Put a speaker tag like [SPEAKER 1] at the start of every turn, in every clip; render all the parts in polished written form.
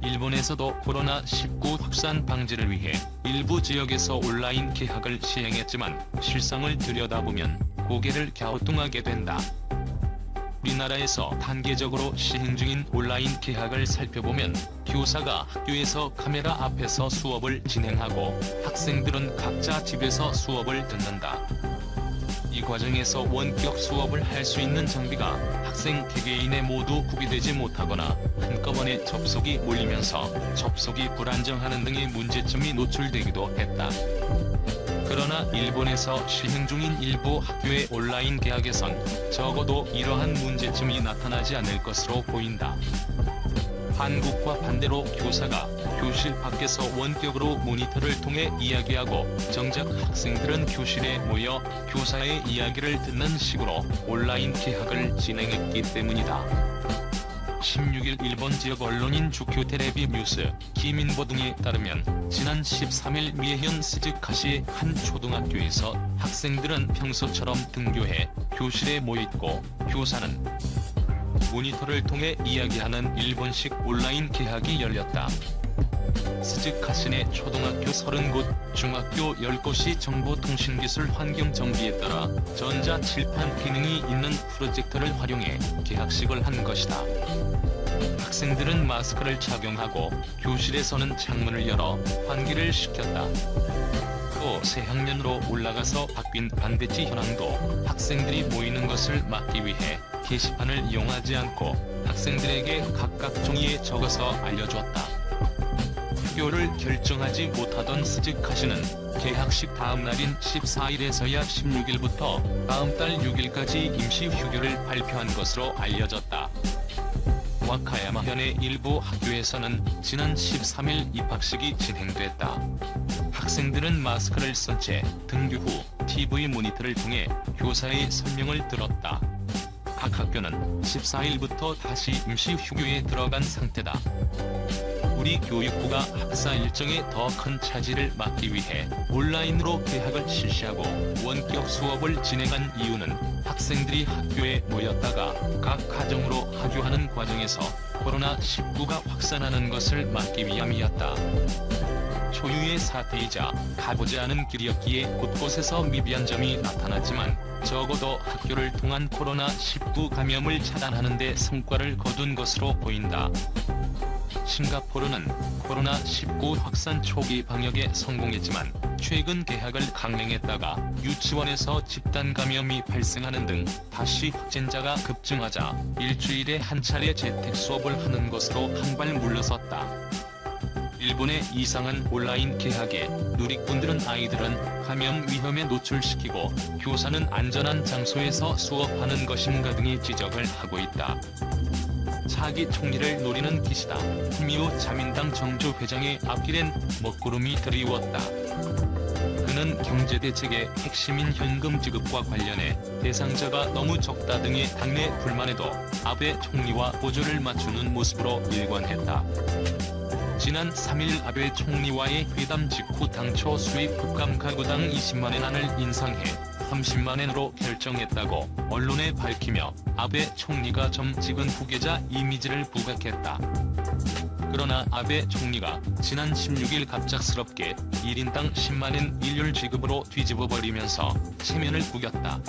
[SPEAKER 1] 일본에서도 코로나19 확산 방지를 위해 일부 지역에서 온라인 개학을 시행했지만 실상을 들여다보면 고개를 갸우뚱하게 된다. 우리나라에서 단계적으로 시행 중인 온라인 개학을 살펴보면 교사가 학교에서 카메라 앞에서 수업을 진행하고 학생들은 각자 집에서 수업을 듣는다. 이 과정에서 원격 수업을 할 수 있는 장비가 학생 개개인에 모두 구비되지 못하거나 한꺼번에 접속이 몰리면서 접속이 불안정하는 등의 문제점이 노출되기도 했다. 그러나 일본에서 시행 중인 일부 학교의 온라인 개학에선 적어도 이러한 문제점이 나타나지 않을 것으로 보인다. 한국과 반대로 교사가 교실 밖에서 원격으로 모니터를 통해 이야기하고 정작 학생들은 교실에 모여 교사의 이야기를 듣는 식으로 온라인 개학을 진행했기 때문이다. 16일 일본 지역 언론인 주쿄텔레비 뉴스, 기민보 등에 따르면 지난 13일 미에현 스즈카시의 한 초등학교에서 학생들은 평소처럼 등교해 교실에 모여있고 교사는 모니터를 통해 이야기하는 일본식 온라인 개학이 열렸다. 스즈카시 내 초등학교 30곳, 중학교 10곳이 정보통신기술 환경 정비에 따라 전자칠판 기능이 있는 프로젝터를 활용해 개학식을 한 것이다. 학생들은 마스크를 착용하고 교실에서는 창문을 열어 환기를 시켰다. 또 새학년으로 올라가서 바뀐 반대지 현황도 학생들이 모이는 것을 막기 위해 게시판을 이용하지 않고 학생들에게 각각 종이에 적어서 알려주었다. 학교를 결정하지 못하던 스즈카시는 개학식 다음 날인 14일에서야 16일부터 다음 달 6일까지 임시 휴교를 발표한 것으로 알려졌다. 와카야마현의 일부 학교에서는 지난 13일 입학식이 진행됐다. 학생들은 마스크를 쓴 채 등교 후 TV 모니터를 통해 교사의 설명을 들었다. 각 학교는 14일부터 다시 임시 휴교에 들어간 상태다. 우리 교육부가 학사 일정에 더 큰 차질을 막기 위해 온라인으로 개학을 실시하고 원격 수업을 진행한 이유는 학생들이 학교에 모였다가 각 가정으로 하교하는 과정에서 코로나19가 확산하는 것을 막기 위함이었다. 초유의 사태이자 가보지 않은 길이었기에 곳곳에서 미비한 점이 나타났지만 적어도 학교를 통한 코로나19 감염을 차단하는 데 성과를 거둔 것으로 보인다. 싱가포르는 코로나19 확산 초기 방역에 성공했지만 최근 개학을 강행했다가 유치원에서 집단 감염이 발생하는 등 다시 확진자가 급증하자 일주일에 한 차례 재택 수업을 하는 것으로 한 발 물러섰다. 일본의 이상한 온라인 개학에 누리꾼들은 아이들은 감염 위험에 노출시키고 교사는 안전한 장소에서 수업하는 것인가 등의 지적을 하고 있다. 차기 총리를 노리는 기시다 후미오 자민당 정조 회장의 앞길엔 먹구름이 드리웠다. 그는 경제대책의 핵심인 현금 지급과 관련해 대상자가 너무 적다 등의 당내 불만에도 아베 총리와 보조를 맞추는 모습으로 일관했다. 지난 3일 아베 총리와의 회담 직후 당초 수입 국감 가구당 20만엔 안을 인상해 30만엔으로 결정했다고 언론에 밝히며 아베 총리가 좀 찍은 후계자 이미지를 부각했다. 그러나 아베 총리가 지난 16일 갑작스럽게 1인당 10만엔 일률 지급으로 뒤집어버리면서 체면을 구겼다.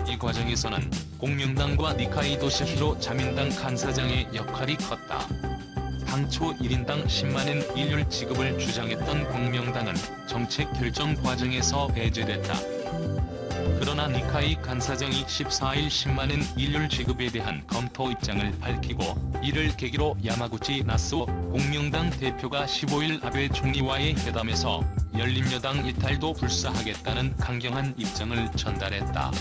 [SPEAKER 1] 이 과정에서는 공명당과 니카이 도시히로 자민당 간사장의 역할이 컸다. 당초 1인당 10만엔 일률 지급을 주장했던 공명당은 정책 결정 과정에서 배제됐다. 그러나 니카이 간사장이 14일 10만엔 일률 지급에 대한 검토 입장을 밝히고 이를 계기로 야마구치 나스오 공명당 대표가 15일 아베 총리와의 회담에서 열린여당 이탈도 불사하겠다는 강경한 입장을 전달했다.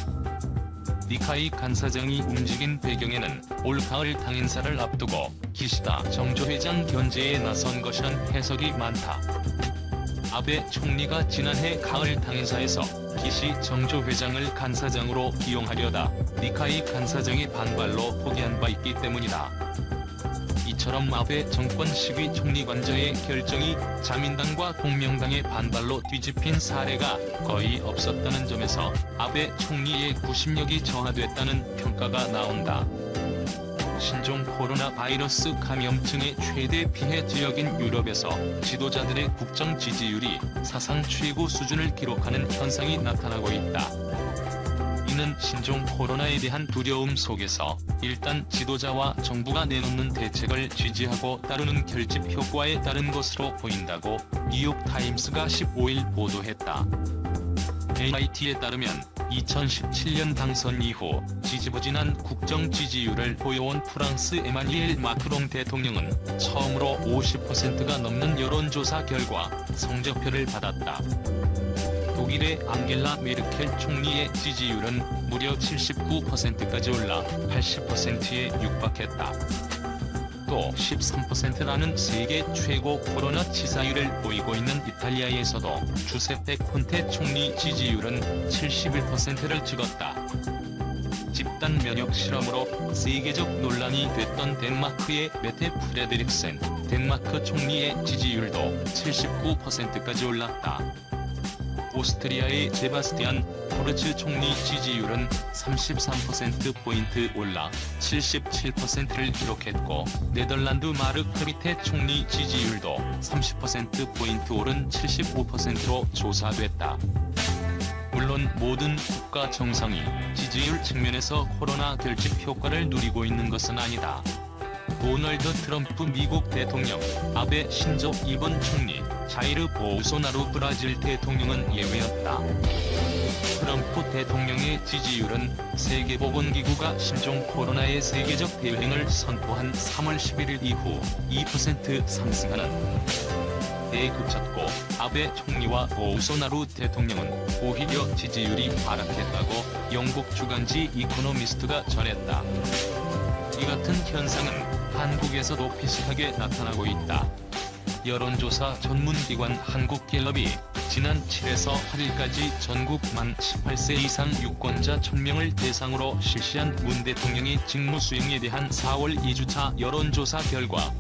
[SPEAKER 1] 니카이 간사장이 움직인 배경에는 올가을 당인사를 앞두고 기시다 정조 회장 견제에 나선 것이란 해석이 많다. 아베 총리가 지난해 가을 당인사에서 기시 정조 회장을 간사장으로 기용하려다 니카이 간사장의 반발로 포기한 바 있기 때문이다. 이처럼 아베 정권 시기 총리 관저의 결정이 자민당과 공명당의 반발로 뒤집힌 사례가 거의 없었다는 점에서 아베 총리의 구심력이 저하됐다는 평가가 나온다. 신종 코로나 바이러스 감염증의 최대 피해 지역인 유럽에서 지도자들의 국정 지지율이 사상 최고 수준을 기록하는 현상이 나타나고 있다. 이는 신종 코로나에 대한 두려움 속에서 일단 지도자와 정부가 내놓는 대책을 지지하고 따르는 결집 효과에 따른 것으로 보인다고 뉴욕타임스가 15일 보도했다. AIT에 따르면 2017년 당선 이후 지지부진한 국정 지지율을 보여온 프랑스 에마뉘엘 마크롱 대통령은 처음으로 50%가 넘는 여론조사 결과 성적표를 받았다. 독일의 앙겔라 메르켈 총리의 지지율은 무려 79%까지 올라 80%에 육박했다. 또 13%라는 세계 최고 코로나 치사율을 보이고 있는 이탈리아에서도 주세페 콘테 총리 지지율은 71%를 찍었다. 집단 면역 실험으로 세계적 논란이 됐던 덴마크의 메테 프레드릭센 덴마크 총리의 지지율도 79%까지 올랐다. 오스트리아의 세바스티안 코르츠 총리 지지율은 33%포인트 올라 77%를 기록했고 네덜란드 마르크 리테 총리 지지율도 30%포인트 오른 75%로 조사됐다. 물론 모든 국가 정상이 지지율 측면에서 코로나 결집 효과를 누리고 있는 것은 아니다. 도널드 트럼프 미국 대통령, 아베 신조 일본 총리, 자이르 보우소나루 브라질 대통령은 예외였다. 트럼프 대통령의 지지율은 세계보건기구가 신종 코로나의 세계적 대응을 선포한 3월 11일 이후 2% 상승하는 데에 그쳤고 아베 총리와 보우소나루 대통령은 오히려 지지율이 하락했다고 영국 주간지 이코노미스트가 전했다. 이 같은 현상은 한국에서도 비슷하게 나타나고 있다. 여론조사 전문기관 한국갤럽이 지난 7에서 8일까지 전국 만 18세 이상 유권자 1000명을 대상으로 실시한 문 대통령의 직무 수행에 대한 4월 2주차 여론조사 결과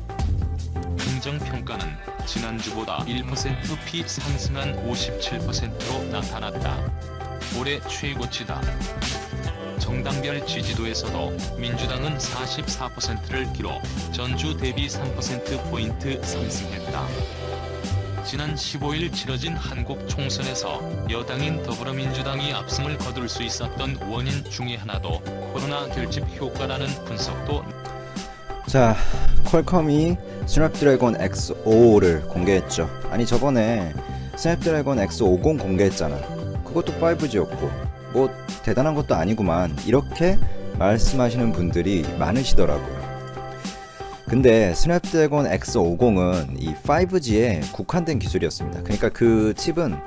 [SPEAKER 1] 긍정평가는 지난주보다 1%피 상승한 57%로 나타났다. 올해 최고치다. 정당별 지지도에서도 민주당은 44%를 기록, 전주 대비 3%포인트 상승했다. 지난 15일 치러진 한국 총선에서 여당인 더불어민주당이 압승을 거둘 수 있었던 원인 중에 하나도 코로나 결집 효과라는 분석도.
[SPEAKER 2] 자, 퀄컴이 스냅드래곤 X55를 공개했죠. 아니 저번에 스냅드래곤 X50 공개했잖아. 그것도 5G였고 뭐 대단한 것도 아니구만, 이렇게 말씀하시는 분들이 많으시더라고요. 근데 스냅드래곤 X50은 이 5G에 국한된 기술이었습니다. 그러니까 그 칩은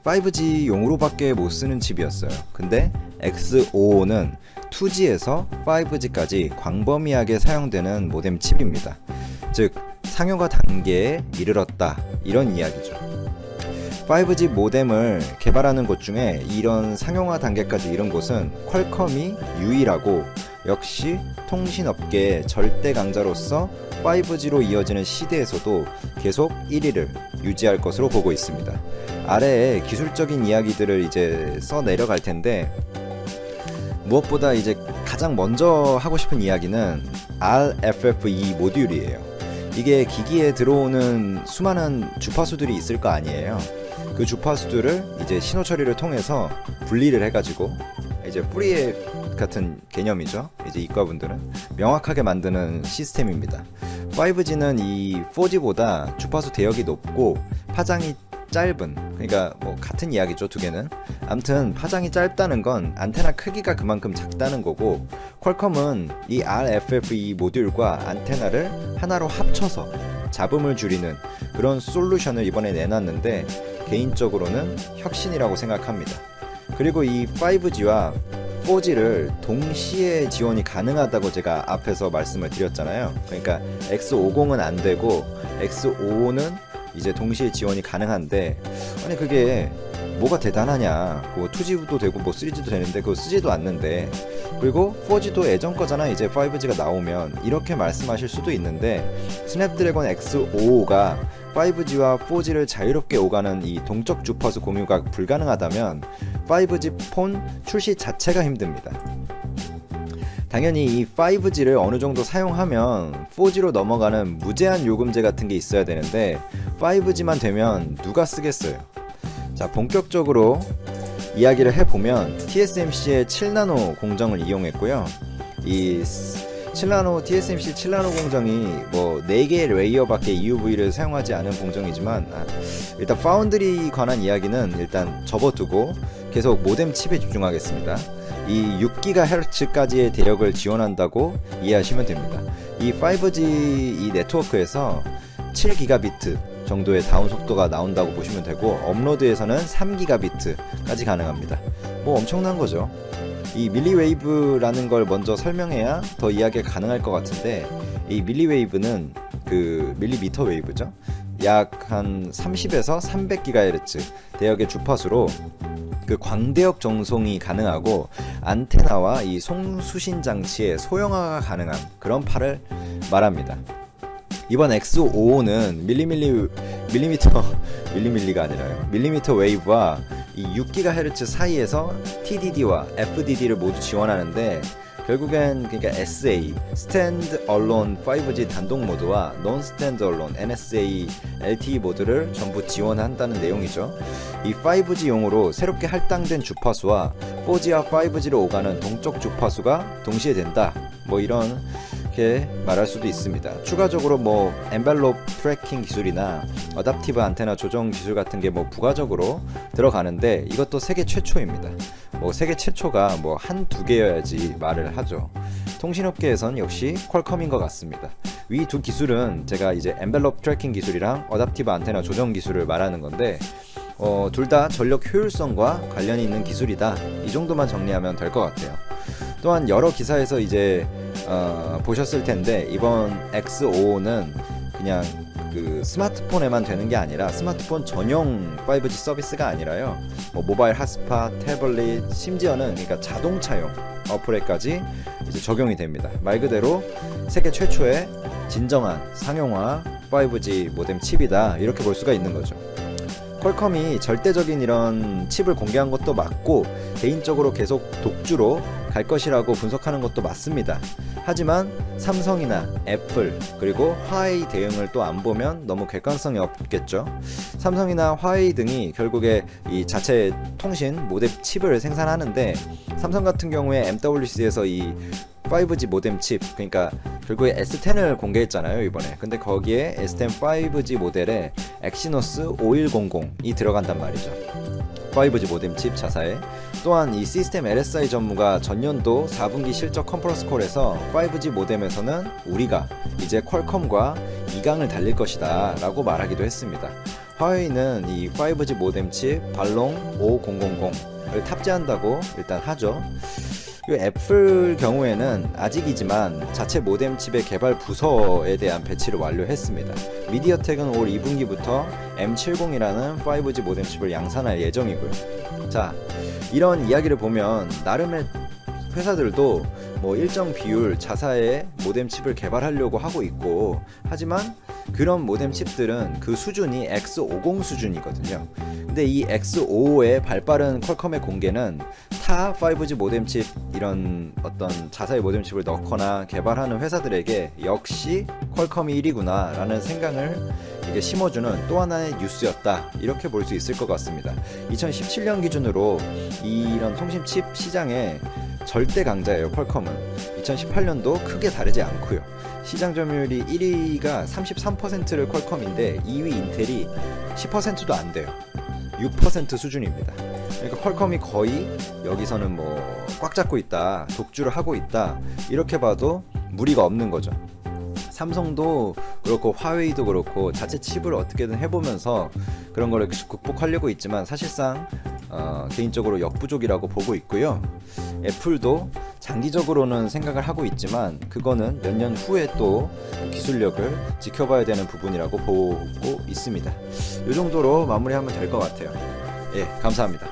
[SPEAKER 2] 5G용으로밖에 못 쓰는 칩이었어요. 근데 X55는 2G에서 5G까지 광범위하게 사용되는 모뎀 칩입니다. 즉 상용화 단계에 이르렀다, 이런 이야기죠. 5G 모뎀을 개발하는 곳 중에 이런 상용화 단계까지 이른 곳은 퀄컴이 유일하고, 역시 통신업계의 절대 강자로서 5G로 이어지는 시대에서도 계속 1위를 유지할 것으로 보고 있습니다. 아래에 기술적인 이야기들을 이제 써 내려갈 텐데, 무엇보다 이제 가장 먼저 하고 싶은 이야기는 RFFE 모듈이에요. 이게 기기에 들어오는 수많은 주파수들이 있을 거 아니에요. 그 주파수들을 이제 신호 처리를 통해서 분리를 해가지고 이제 프리에 같은 개념이죠. 이제 이과분들은 명확하게 만드는 시스템입니다. 5G는 이 4G보다 주파수 대역이 높고 파장이 짧은, 그러니까 뭐 같은 이야기죠, 두 개는. 아무튼 파장이 짧다는 건 안테나 크기가 그만큼 작다는 거고, 퀄컴은 이 RFFE 모듈과 안테나를 하나로 합쳐서 잡음을 줄이는 그런 솔루션을 이번에 내놨는데, 개인적으로는 혁신이라고 생각합니다. 그리고 이 5G와 4G를 동시에 지원이 가능하다고 제가 앞에서 말씀을 드렸잖아요. 그러니까 X50은 안 되고 X55는 이제 동시에 지원이 가능한데, 아니 그게 뭐가 대단하냐. 뭐 2G도 되고 뭐 3G도 되는데 그거 쓰지도 않는데, 그리고 4G도 예전 거잖아 이제 5G가 나오면, 이렇게 말씀하실 수도 있는데, 스냅드래곤 X55가 5G와 4G를 자유롭게 오가는 이 동적 주파수 공유가 불가능하다면 5G 폰 출시 자체가 힘듭니다. 당연히 이 5G를 어느 정도 사용하면 4G로 넘어가는 무제한 요금제 같은 게 있어야 되는데 5G만 되면 누가 쓰겠어요. 자, 본격적으로 이야기를 해보면 TSMC의 7나노 공정을 이용했고요. 이 7나노 TSMC 7나노 공정이 뭐 4개의 레이어밖에 EUV를 사용하지 않은 공정이지만 일단 파운드리 관한 이야기는 일단 접어두고 계속 모뎀 칩에 집중하겠습니다. 이 6GHz까지의 대역을 지원한다고 이해하시면 됩니다. 이 5G 이 네트워크에서 7GB 정도의 다운 속도가 나온다고 보시면 되고, 업로드에서는 3GB까지 가능합니다. 뭐 엄청난 거죠. 이 밀리웨이브라는 걸 먼저 설명해야 더 이야기가 가능할 것 같은데, 이 밀리웨이브는 그 밀리미터 웨이브죠. 약 한 30에서 300GHz 대역의 주파수로 그 광대역 정송이 가능하고 안테나와 이 송수신 장치의 소형화가 가능한 그런 팔을 말합니다. 이번 X55는 밀리미터가 아니라요. 밀리미터 웨이브와 이 6GHz 사이에서 TDD와 FDD를 모두 지원하는데, 결국엔 그러니까 SA Stand Alone 5G 단독 모드와 Non Stand Alone NSA LTE 모드를 전부 지원한다는 내용이죠. 이 5G용으로 새롭게 할당된 주파수와 4G와 5G로 오가는 동적 주파수가 동시에 된다. 뭐 이런 게 말할 수도 있습니다. 추가적으로 뭐 엔벨롭 트래킹 기술이나 어답티브 안테나 조정 기술 같은 게 뭐 부가적으로 들어가는데, 이것도 세계 최초입니다. 뭐 세계 최초가 뭐 한두 개여야지 말을 하죠. 통신업계에선 역시 퀄컴인 것 같습니다. 위 두 기술은 제가 이제 엔벨롭 트래킹 기술이랑 어답티브 안테나 조정 기술을 말하는 건데, 둘 다 전력 효율성과 관련이 있는 기술이다. 이 정도만 정리하면 될 것 같아요. 또한 여러 기사에서 이제 보셨을 텐데, 이번 X55는 그냥 그 스마트폰에만 되는 게 아니라 스마트폰 전용 5G 서비스가 아니라요, 뭐 모바일 핫스팟, 태블릿, 심지어는 그러니까 자동차용 어플에까지 이제 적용이 됩니다. 말 그대로 세계 최초의 진정한 상용화 5G 모뎀 칩이다, 이렇게 볼 수가 있는 거죠. 퀄컴이 절대적인 이런 칩을 공개한 것도 맞고, 개인적으로 계속 독주로 갈 것이라고 분석하는 것도 맞습니다. 하지만 삼성이나 애플 그리고 화웨이 대응을 또 안 보면 너무 객관성이 없겠죠. 삼성이나 화웨이 등이 결국에 이 자체 통신 모뎀 칩을 생산하는데, 삼성 같은 경우에 MWC에서 이 5G 모뎀 칩, 그러니까 결국에 S10을 공개했잖아요 이번에. 근데 거기에 S10 5G 모델에 엑시노스 5100이 들어간단 말이죠. 5G 모뎀 칩 자사에. 또한 이 시스템 LSI 전무가 전년도 4분기 실적 컨퍼런스 콜에서 5G 모뎀에서는 우리가 이제 퀄컴과 2강을 달릴 것이다 라고 말하기도 했습니다. 화웨이는 이 5G 모뎀 칩 발롱 5000을 탑재한다고 일단 하죠. 애플 경우에는 아직이지만 자체 모뎀 칩의 개발 부서에 대한 배치를 완료했습니다. 미디어텍은 올 2분기부터 M70이라는 5G 모뎀 칩을 양산할 예정이고요. 자, 이런 이야기를 보면 나름의 회사들도 뭐 일정 비율 자사의 모뎀 칩을 개발하려고 하고 있고, 하지만 그런 모뎀 칩들은 그 수준이 X50 수준이거든요. 근데 이 X55의 발빠른 퀄컴의 공개는 타 5G 모뎀 칩, 이런 어떤 자사의 모뎀 칩을 넣거나 개발하는 회사들에게 역시 퀄컴이 1위구나 라는 생각을 이게 심어주는 또 하나의 뉴스였다, 이렇게 볼 수 있을 것 같습니다. 2017년 기준으로 이런 통신 칩 시장의 절대 강자예요. 퀄컴은 2018년도 크게 다르지 않고요. 시장 점유율이 1위가 33%를 퀄컴인데 2위 인텔이 10%도 안 돼요. 6% 수준입니다. 그러니까 퀄컴이 거의 여기서는 뭐 꽉 잡고 있다, 독주를 하고 있다, 이렇게 봐도 무리가 없는 거죠. 삼성도 그렇고 화웨이도 그렇고 자체 칩을 어떻게든 해보면서 그런 거를 극복하려고 있지만, 사실상 개인적으로 역부족이라고 보고 있고요. 애플도 장기적으로는 생각을 하고 있지만, 그거는 몇 년 후에 또 기술력을 지켜봐야 되는 부분이라고 보고 있습니다. 이 정도로 마무리하면 될 것 같아요. 예, 감사합니다.